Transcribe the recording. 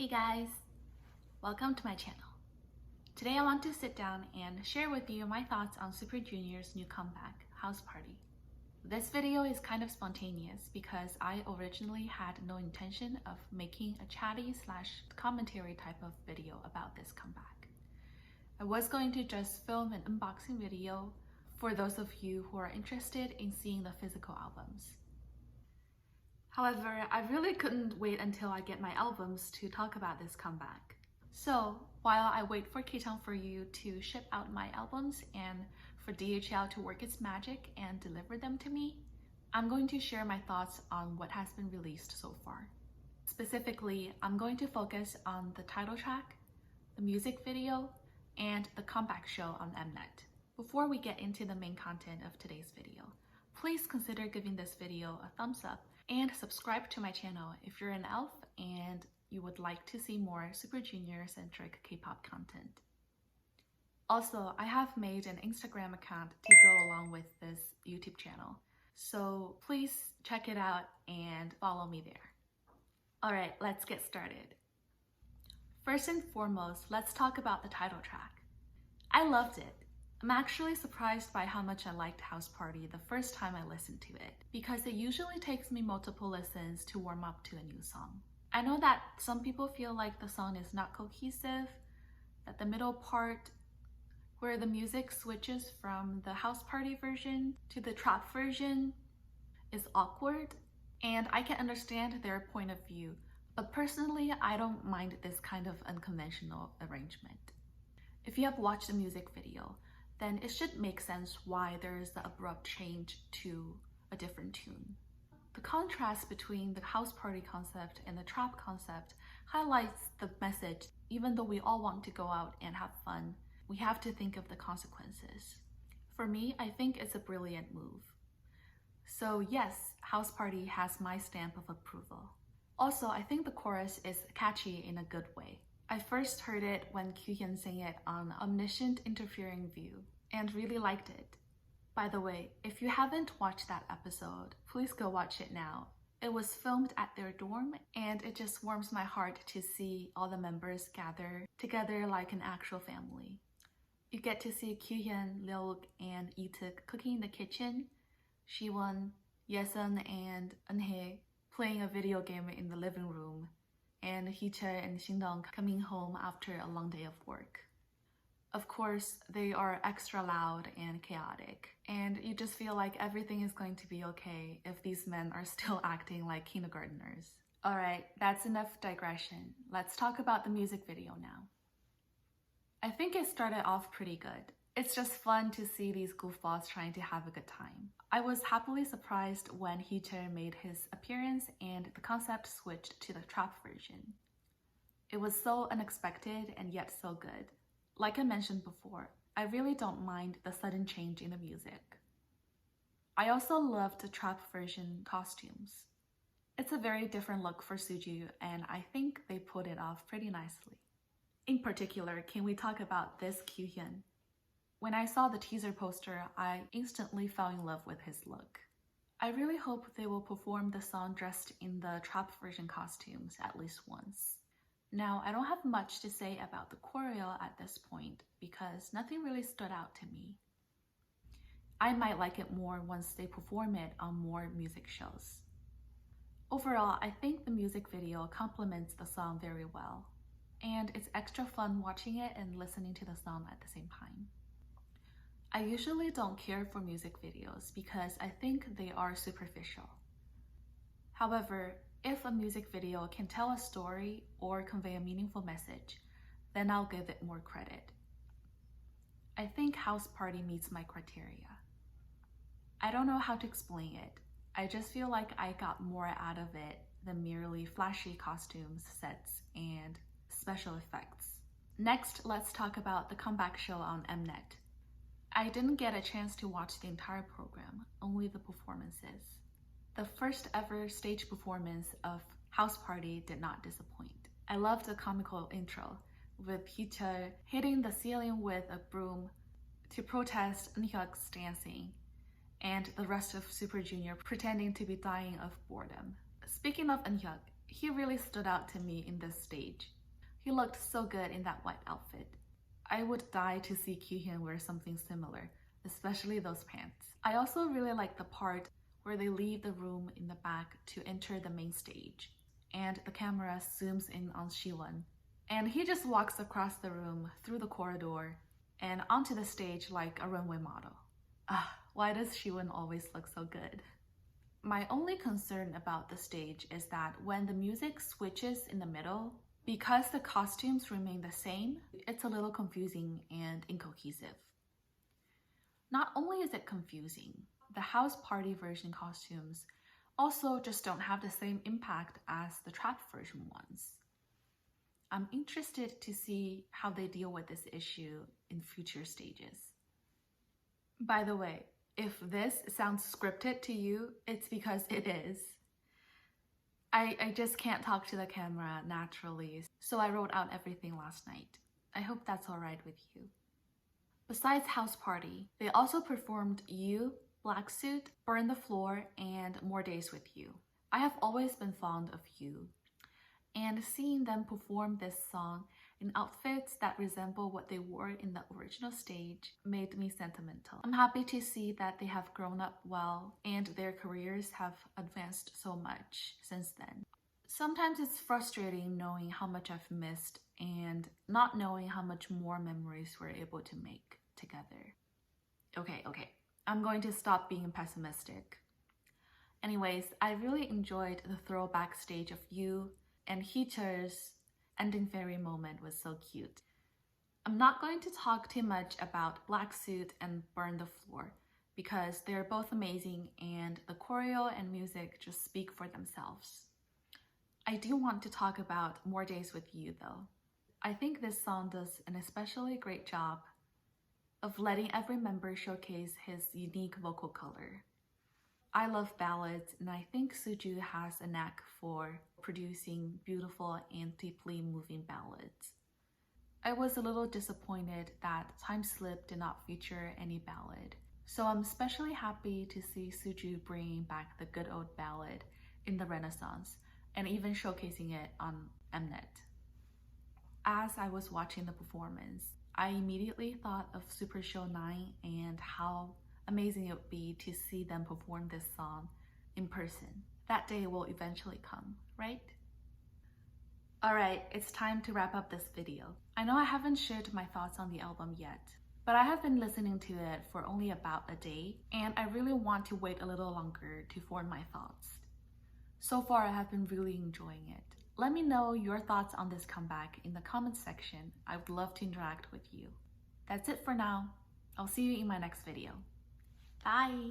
Hey guys, welcome to my channel. Today I want to sit down and share with you my thoughts on Super Junior's new comeback, House Party. This video is kind of spontaneous because I originally had no intention of making a chatty / commentary type of video about this comeback. I was going to just film an unboxing video for those of you who are interested in seeing the physical albums. However, I really couldn't wait until I get my albums to talk about this comeback. So while I wait for K-Town4u to ship out my albums and for DHL to work its magic and deliver them to me, I'm going to share my thoughts on what has been released so far. Specifically, I'm going to focus on the title track, the music video, and the comeback show on Mnet. Before we get into the main content of today's video, please consider giving this video a thumbs up and subscribe to my channel if you're an elf and you would like to see more Super Junior-centric K-pop content. Also, I have made an Instagram account to go along with this YouTube channel, so please check it out and follow me there. Alright, let's get started. First and foremost, let's talk about the title track. I loved it. I'm actually surprised by how much I liked House Party the first time I listened to it, because it usually takes me multiple listens to warm up to a new song. I know that some people feel like the song is not cohesive, that the middle part where the music switches from the House Party version to the trap version is awkward, and I can understand their point of view, but personally I don't mind this kind of unconventional arrangement. If you have watched the music video, then it should make sense why there is the abrupt change to a different tune. The contrast between the House Party concept and the trap concept highlights the message: even though we all want to go out and have fun, we have to think of the consequences. For me, I think it's a brilliant move. So yes, House Party has my stamp of approval. Also, I think the chorus is catchy in a good way. I first heard it when Kyuhyun sang it on Omniscient Interfering View and really liked it. By the way, if you haven't watched that episode, please go watch it now. It was filmed at their dorm and it just warms my heart to see all the members gather together like an actual family. You get to see Kyuhyun, Leok, and Ituk cooking in the kitchen, Siwon, Yesun, and Eunhae playing a video game in the living room, and Heechul and Shindong coming home after a long day of work. Of course, they are extra loud and chaotic, and you just feel like everything is going to be okay if these men are still acting like kindergartners. Alright, that's enough digression. Let's talk about the music video now. I think it started off pretty good. It's just fun to see these goofballs trying to have a good time. I was happily surprised when Heechul made his appearance and the concept switched to the trap version. It was so unexpected and yet so good. Like I mentioned before, I really don't mind the sudden change in the music. I also loved the trap version costumes. It's a very different look for Suju, and I think they pulled it off pretty nicely. In particular, can we talk about this Kyuhyun? When I saw the teaser poster, I instantly fell in love with his look. I really hope they will perform the song dressed in the trap version costumes at least once. Now, I don't have much to say about the choreo at this point because nothing really stood out to me. I might like it more once they perform it on more music shows. Overall, I think the music video complements the song very well, and it's extra fun watching it and listening to the song at the same time. I usually don't care for music videos because I think they are superficial. However, if a music video can tell a story or convey a meaningful message, then I'll give it more credit. I think House Party meets my criteria. I don't know how to explain it. I just feel like I got more out of it than merely flashy costumes, sets, and special effects. Next, let's talk about the comeback show on Mnet. I didn't get a chance to watch the entire program, only the performances. The first ever stage performance of House Party did not disappoint. I loved the comical intro, with Heechul hitting the ceiling with a broom to protest Eunhyuk's dancing, and the rest of Super Junior pretending to be dying of boredom. Speaking of Eunhyuk, He really stood out to me in this stage. He looked so good in that white outfit. I would die to see Kyuhyun wear something similar, especially those pants. I also really like the part where they leave the room in the back to enter the main stage, and the camera zooms in on Siwon. And he just walks across the room, through the corridor, and onto the stage like a runway model. Why does Siwon always look so good? My only concern about the stage is that when the music switches in the middle, because the costumes remain the same, it's a little confusing and incohesive. Not only is it confusing, the house party version costumes also just don't have the same impact as the trap version ones. I'm interested to see how they deal with this issue in future stages. By the way, if this sounds scripted to you, it's because it is. I just can't talk to the camera naturally, so I wrote out everything last night. I hope that's alright with you. Besides House Party, they also performed You, Black Suit, Burn the Floor, and More Days with You. I have always been fond of You, and seeing them perform this song in outfits that resemble what they wore in the original stage made me sentimental. I'm happy to see that they have grown up well and their careers have advanced so much since then. Sometimes it's frustrating knowing how much I've missed and not knowing how much more memories we're able to make together. Okay, I'm going to stop being pessimistic. Anyways, I really enjoyed the throwback stage of You, and Heater's ending fairy moment was so cute. I'm not going to talk too much about Black Suit and Burn the Floor because they're both amazing and the choreo and music just speak for themselves. I do want to talk about More Days with You though. I think this song does an especially great job of letting every member showcase his unique vocal color. I love ballads, and I think Suju has a knack for producing beautiful and deeply moving ballads. I was a little disappointed that Time Slip did not feature any ballad, so I'm especially happy to see Suju bringing back the good old ballad in the Renaissance and even showcasing it on Mnet. As I was watching the performance, I immediately thought of Super Show 9 and how amazing it would be to see them perform this song in person. That day will eventually come, right? Alright, it's time to wrap up this video. I know I haven't shared my thoughts on the album yet, but I have been listening to it for only about a day, and I really want to wait a little longer to form my thoughts. So far, I have been really enjoying it. Let me know your thoughts on this comeback in the comments section. I would love to interact with you. That's it for now. I'll see you in my next video. Bye!